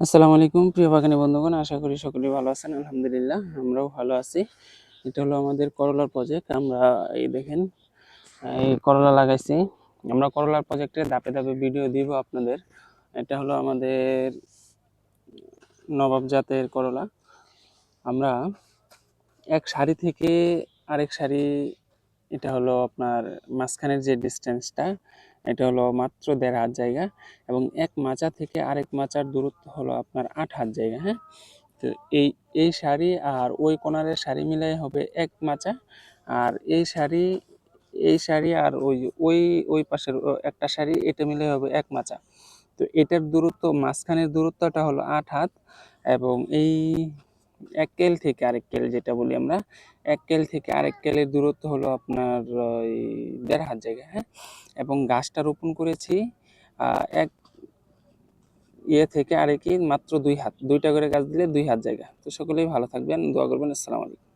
আসসালামু আলাইকুম প্রিয় বাগানী বন্ধুগণ, আশা করি সকলেই ভালো আছেন। আলহামদুলিল্লাহ আমরাও ভালো আছি। এটা হলো আমাদের করলার প্রজেক্ট। আমরা এই দেখেন এই করলা লাগাইছি। আমরা করলার প্রজেক্টের ধাপে ধাপে ভিডিও দিব আপনাদের। এটা হলো আমাদের নবাব জাতের করলা। আমরা এক সারি থেকে আরেক সারি, এটা হলো আপনার মাঝখানের যে ডিস্টেন্সটা, এটা হলো মাত্র ১.৫ হাত জায়গা, এবং এক মাচা থেকে আরেক মাচার দূরত্ব হলো আপনার ৮ হাত জায়গা। হ্যাঁ, তো এই সারি আর ওই কোণারের সারি মিলাই হবে এক মাচা। আর এই সারি আর ওই ওই ওই পাশের একটা সারি, এটা মিলে হবে এক মাচা। তো এটার দূরত্ব, মাঝখানের দূরত্বটা হলো ৮ হাত, এবং এই এক কেল থেকে আরেক কেল, যেটা বলি আমরা, এক কেল থেকে আরেক কেলের দূরত্ব হলো আপনার ওই ১.৫ হাত জায়গা। হ্যাঁ, এবং গাছটা রোপণ করেছি এক থেকে আরেকে মাত্র ২ হাত, ২টা করে গাছ দিলে ২ হাত জায়গা। তো সকলেই ভালো থাকবেন, দোয়া করবেন। আসসালামু আলাইকুম।